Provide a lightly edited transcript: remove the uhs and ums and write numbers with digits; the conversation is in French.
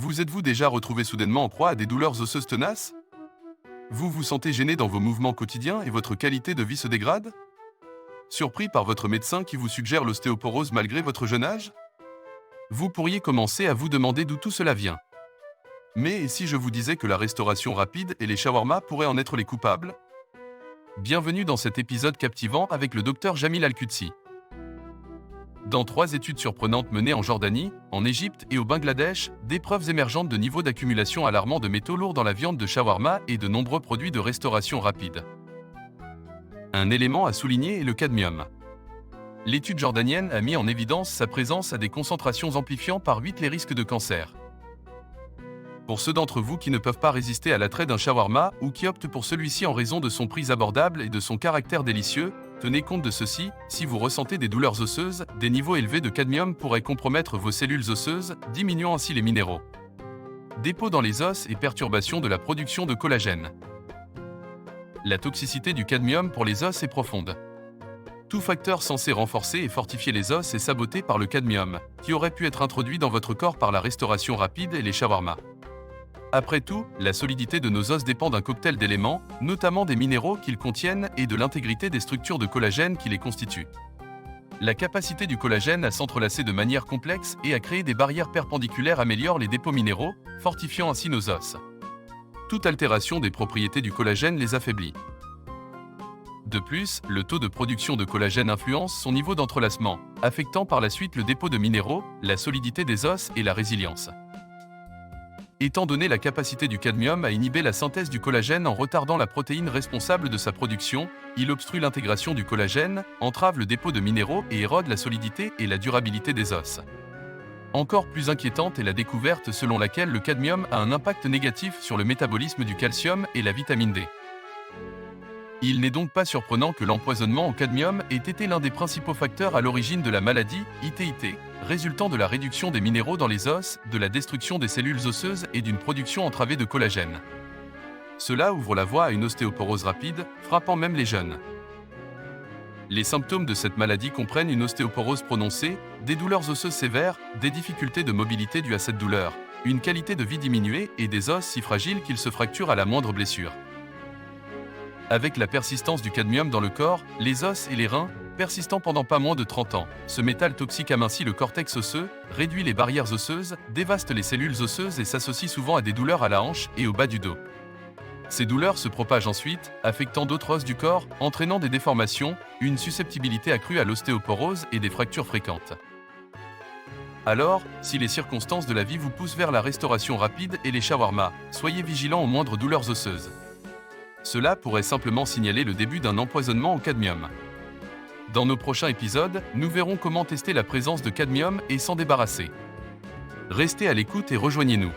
Vous êtes-vous déjà retrouvé soudainement en proie à des douleurs osseuses tenaces? Vous vous sentez gêné dans vos mouvements quotidiens et votre qualité de vie se dégrade? Surpris par votre médecin qui vous suggère l'ostéoporose malgré votre jeune âge? Vous pourriez commencer à vous demander d'où tout cela vient. Mais et si je vous disais que la restauration rapide et les shawarma pourraient en être les coupables? Bienvenue dans cet épisode captivant avec le docteur Jamil Al-Qudsi. Dans 3 études surprenantes menées en Jordanie, en Égypte et au Bangladesh, des preuves émergentes de niveaux d'accumulation alarmants de métaux lourds dans la viande de shawarma et de nombreux produits de restauration rapide. Un élément à souligner est le cadmium. L'étude jordanienne a mis en évidence sa présence à des concentrations amplifiant par 8 les risques de cancer. Pour ceux d'entre vous qui ne peuvent pas résister à l'attrait d'un shawarma ou qui optent pour celui-ci en raison de son prix abordable et de son caractère délicieux, tenez compte de ceci, si vous ressentez des douleurs osseuses, des niveaux élevés de cadmium pourraient compromettre vos cellules osseuses, diminuant ainsi les minéraux. Dépôt dans les os et perturbation de la production de collagène. La toxicité du cadmium pour les os est profonde. Tout facteur censé renforcer et fortifier les os est saboté par le cadmium, qui aurait pu être introduit dans votre corps par la restauration rapide et les shawarma. Après tout, la solidité de nos os dépend d'un cocktail d'éléments, notamment des minéraux qu'ils contiennent et de l'intégrité des structures de collagène qui les constituent. La capacité du collagène à s'entrelacer de manière complexe et à créer des barrières perpendiculaires améliore les dépôts minéraux, fortifiant ainsi nos os. Toute altération des propriétés du collagène les affaiblit. De plus, le taux de production de collagène influence son niveau d'entrelacement, affectant par la suite le dépôt de minéraux, la solidité des os et la résilience. Étant donné la capacité du cadmium à inhiber la synthèse du collagène en retardant la protéine responsable de sa production, il obstrue l'intégration du collagène, entrave le dépôt de minéraux et érode la solidité et la durabilité des os. Encore plus inquiétante est la découverte selon laquelle le cadmium a un impact négatif sur le métabolisme du calcium et la vitamine D. Il n'est donc pas surprenant que l'empoisonnement au cadmium ait été l'un des principaux facteurs à l'origine de la maladie ITIT, résultant de la réduction des minéraux dans les os, de la destruction des cellules osseuses et d'une production entravée de collagène. Cela ouvre la voie à une ostéoporose rapide, frappant même les jeunes. Les symptômes de cette maladie comprennent une ostéoporose prononcée, des douleurs osseuses sévères, des difficultés de mobilité dues à cette douleur, une qualité de vie diminuée et des os si fragiles qu'ils se fracturent à la moindre blessure. Avec la persistance du cadmium dans le corps, les os et les reins, persistant pendant pas moins de 30 ans, ce métal toxique amincit le cortex osseux, réduit les barrières osseuses, dévaste les cellules osseuses et s'associe souvent à des douleurs à la hanche et au bas du dos. Ces douleurs se propagent ensuite, affectant d'autres os du corps, entraînant des déformations, une susceptibilité accrue à l'ostéoporose et des fractures fréquentes. Alors, si les circonstances de la vie vous poussent vers la restauration rapide et les shawarma, soyez vigilants aux moindres douleurs osseuses. Cela pourrait simplement signaler le début d'un empoisonnement au cadmium. Dans nos prochains épisodes, nous verrons comment tester la présence de cadmium et s'en débarrasser. Restez à l'écoute et rejoignez-nous.